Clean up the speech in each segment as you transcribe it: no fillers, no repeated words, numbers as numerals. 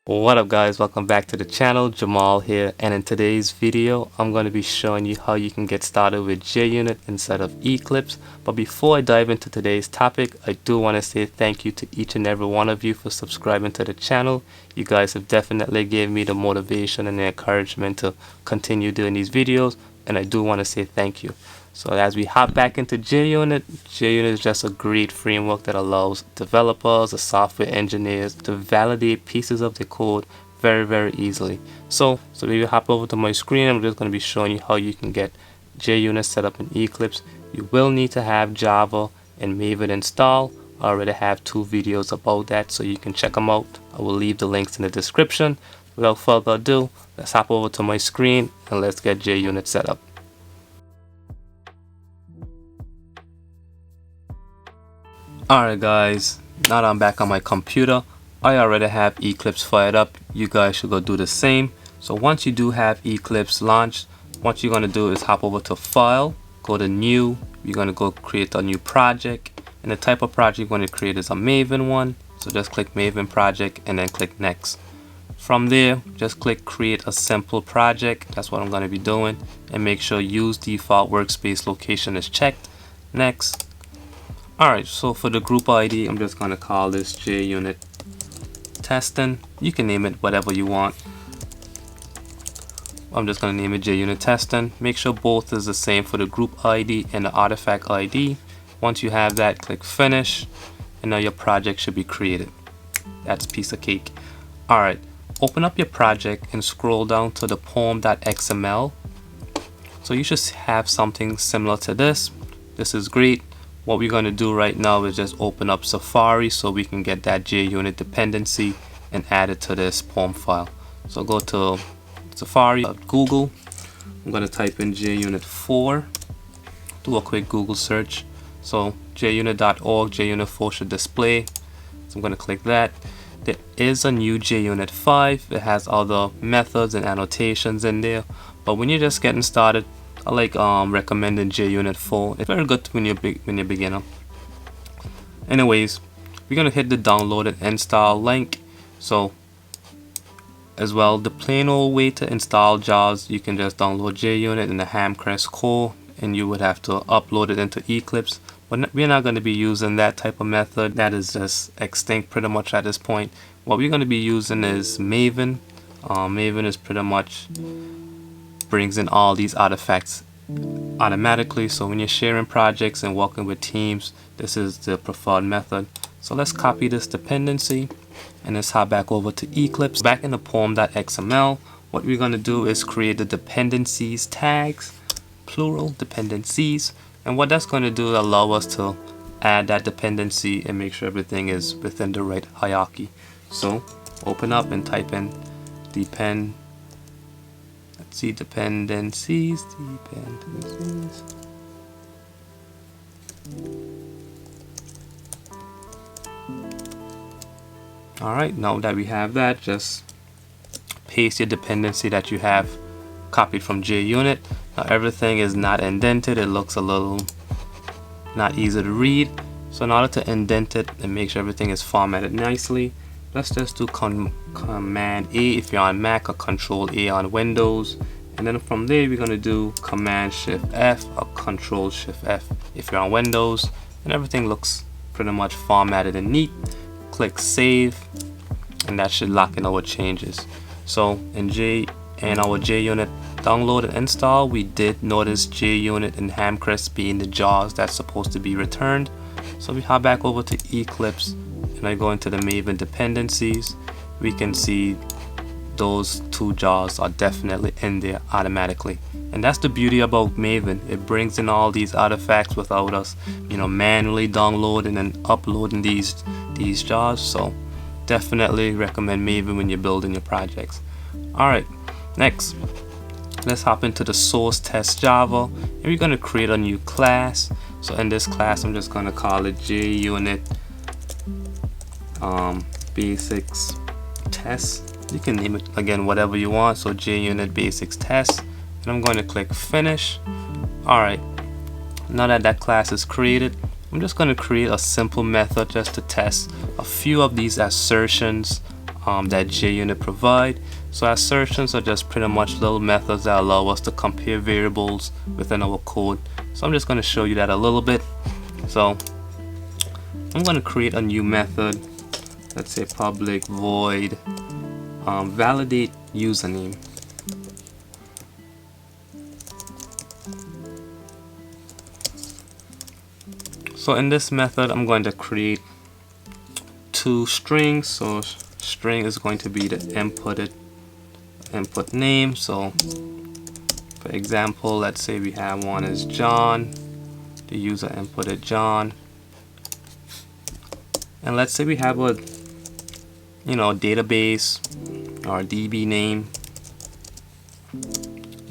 What up guys, welcome back to the channel. Jamal here, and in today's video I'm going to be showing you how you can get started with JUnit instead of Eclipse. But before I dive into today's topic, I do want to say thank you to each and every one of you for subscribing to the channel. You guys have definitely given me the motivation and the encouragement to continue doing these videos, and I do want to say thank you. So as we hop back into JUnit is just a great framework that allows developers or software engineers to validate pieces of the code very easily. So if you hop over to my screen, I'm just going to be showing you how you can get JUnit set up in Eclipse. You will need to have Java and Maven installed. I already have 2 videos about that, so you can check them out. I will leave the links in the description. Without further ado, let's hop over to my screen and let's get JUnit set up. Alright guys, now that I'm back on my computer, I already have Eclipse fired up. You guys should go do the same. So once you do have Eclipse launched, what you're going to do is hop over to File, go to New, you're going to go create a new project, and the type of project you're going to create is a Maven one. So just click Maven project and then click Next. From there, just click Create a Simple Project. That's what I'm going to be doing, and make sure Use Default Workspace Location is checked. Next. Alright, so for the group ID, I'm just going to call this JUnit Testing. You can name it whatever you want. I'm just going to name it JUnit Testing. Make sure both is the same for the group ID and the artifact ID. Once you have that, click Finish, and now your project should be created. That's a piece of cake. Alright, open up your project and scroll down to the poem.xml. So you should have something similar to this. This is great. What we're going to do right now is just open up Safari so we can get that JUnit dependency and add it to this poem file. So go to Safari, Google. I'm going to type in JUnit4. Do a quick Google search. So JUnit.org, JUnit4 should display. So I'm going to click that. There is a new JUnit5. It has other methods and annotations in there. But when you're just getting started, I like recommending JUnit4. It's very good when you're beginner. Anyways, we're gonna hit the download and install link. So as well, the plain old way to install JAWS, you can just download JUnit in the Hamcrest core, and you would have to upload it into Eclipse. But we're not going to be using that type of method. That is just extinct pretty much at this point. What we're going to be using is Maven. Maven is pretty much brings in all these artifacts automatically. So when you're sharing projects and working with teams, this is the preferred method. So let's copy this dependency and let's hop back over to Eclipse. Back in the poem.xml, what we're going to do is create the dependencies tags, plural dependencies, and what that's going to do is allow us to add that dependency and make sure everything is within the right hierarchy. So open up and type in dependencies. Alright, now that we have that, just paste your dependency that you have copied from JUnit. Now everything is not indented. It looks a little not easy to read. So in order to indent it and make sure everything is formatted nicely, let's just do Command A if you're on Mac, or Control A on Windows. And then from there, we're going to do Command Shift F or Control Shift F if you're on Windows. And everything looks pretty much formatted and neat. Click Save, and that should lock in our changes. So in our JUnit download and install, we did notice JUnit and Hamcrest being the JAWS that's supposed to be returned. So we hop back over to Eclipse and I go into the Maven dependencies. We can see those 2 JAWS are definitely in there automatically, and that's the beauty about Maven. It brings in all these artifacts without us, manually downloading and uploading these JAWS. So definitely recommend Maven when you're building your projects. Alright, next let's hop into the source test Java, and we're going to create a new class. So in this class, I'm just going to call it JUnit basics test. You can name it again whatever you want. So JUnit basics test, and I'm going to click Finish. Alright, now that class is created, I'm just going to create a simple method just to test a few of these assertions that JUnit provide. So assertions are just pretty much little methods that allow us to compare variables within our code. So I'm just going to show you that a little bit. So I'm going to create a new method. Let's say public void validate username. So in this method, I'm going to create two strings. So string is going to be the input name. So for example, let's say we have one is John. The user inputted John. And let's say we have a database or DB name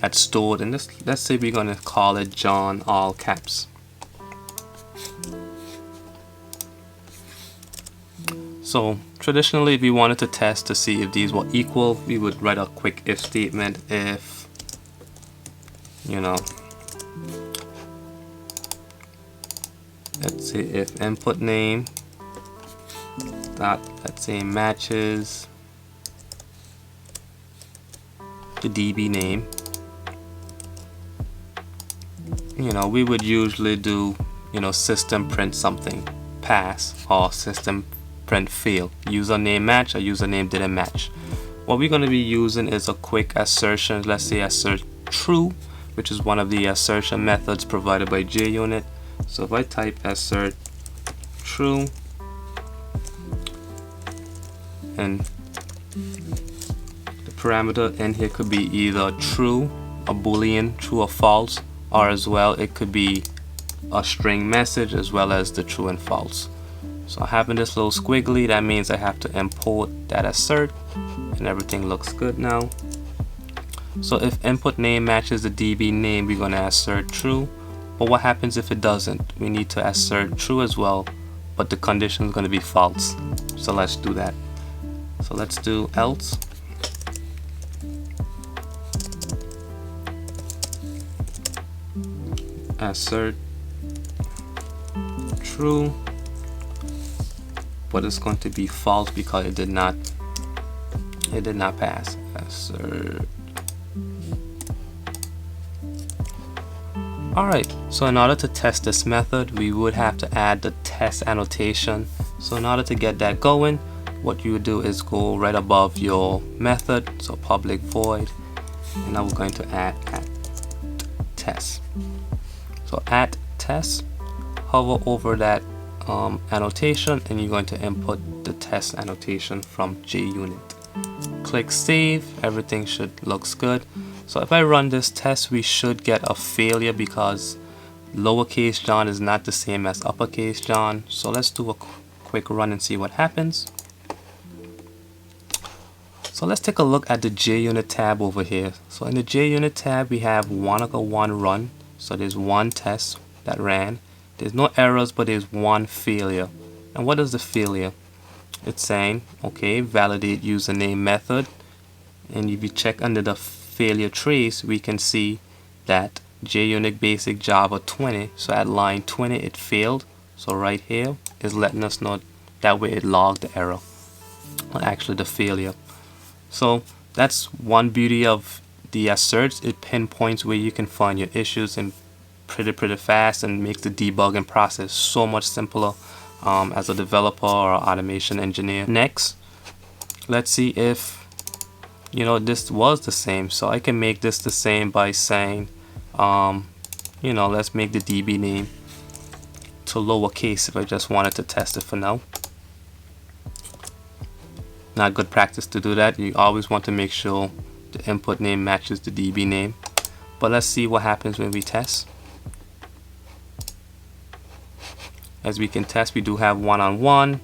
that's stored in this. Let's say we're going to call it John all caps. So traditionally, if we wanted to test to see if these were equal, we would write a quick if statement. If let's say if input name that, let's say, matches the DB name, we would usually do system print something, pass, or system print fail, username match or username didn't match. What we're going to be using is a quick assertion. Let's say AssertTrue, which is one of the assertion methods provided by JUnit. So if I type AssertTrue, and the parameter in here could be either true, a boolean, true or false, or as well it could be a string message as well as the true and false. So having this little squiggly, that means I have to import that assert, and everything looks good now. So if input name matches the DB name, we're going to assert true. But what happens if it doesn't? We need to assert true as well, but the condition is going to be false. So let's do that. So let's do else. Assert true, but it's going to be false because it did not pass. Assert. Alright, so in order to test this method, we would have to add the test annotation. So in order to get that going, what you would do is go right above your method, so public void, and now we're going to add test. So add test, hover over that annotation, and you're going to input the test annotation from JUnit. Click save. Everything should looks good. So if I run this test, we should get a failure because lowercase John is not the same as uppercase John. So let's do a quick run and see what happens. So let's take a look at the JUnit tab over here. So in the JUnit tab, we have one run. So there's one test that ran. There's no errors, but there's one failure. And what is the failure? It's saying, okay, validate username method. And if you check under the failure trace, we can see that JUnit basic Java 20. So at line 20, it failed. So right here is letting us know that way it logged the error, or actually the failure. So that's one beauty of the asserts. It pinpoints where you can find your issues and pretty fast, and makes the debugging process so much simpler as a developer or automation engineer. Next, let's see if this was the same. So I can make this the same by saying let's make the DB name to lowercase if I just wanted to test it for now. Not good practice to do that. You always want to make sure the input name matches the DB name. But let's see what happens when we test. As we can test, we do have one-on-one.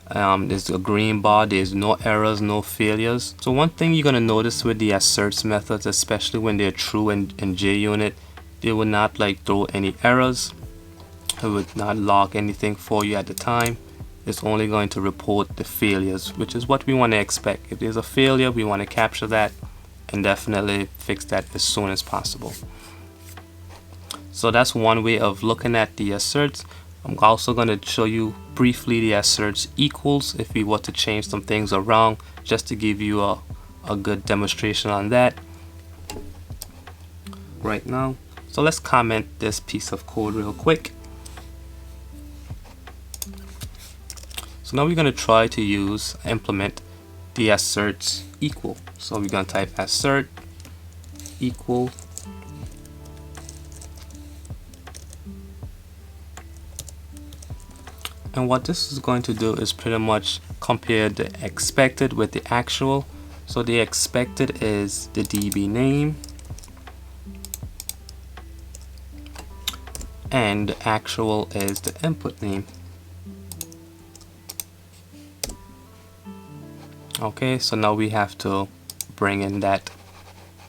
There's a green bar. There's no errors, no failures. So one thing you're going to notice with the asserts methods, especially when they're true in JUnit, they will not throw any errors. It would not log anything for you at the time. It's only going to report the failures, which is what we want to expect. If there's a failure, we want to capture that and definitely fix that as soon as possible. So that's one way of looking at the asserts. I'm also going to show you briefly the AssertEquals if we want to change some things around, just to give you a good demonstration on that right now. So let's comment this piece of code real quick. So now we're going to try to implement the AssertEqual. So we're going to type AssertEqual and what this is going to do is pretty much compare the expected with the actual. So the expected is the DB name and the actual is the input name. Okay, so now we have to bring in that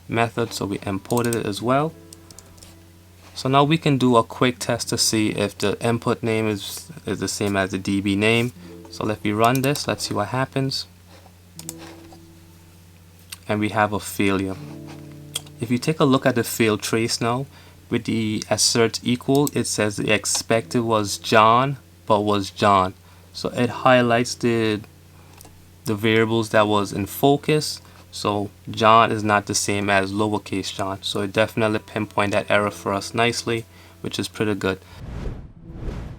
method, so we imported it as well. So now we can do a quick test to see if the input name is the same as the DB name. So if we run this, let's see what happens. And we have a failure. If you take a look at the failed trace now, with the AssertEqual, it says the expected was John, but was John. So it highlights the variables that was in focus. So John is not the same as lowercase John. So it definitely pinpoint that error for us nicely, which is pretty good.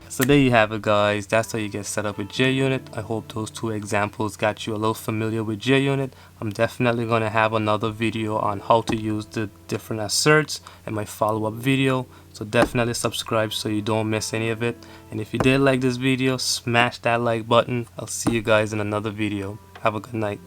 So there you have it, guys. That's how you get set up with JUnit. I hope those two examples got you a little familiar with JUnit. I'm definitely going to have another video on how to use the different asserts in my follow-up video. So definitely subscribe so you don't miss any of it. And if you did like this video, smash that like button. I'll see you guys in another video. Have a good night.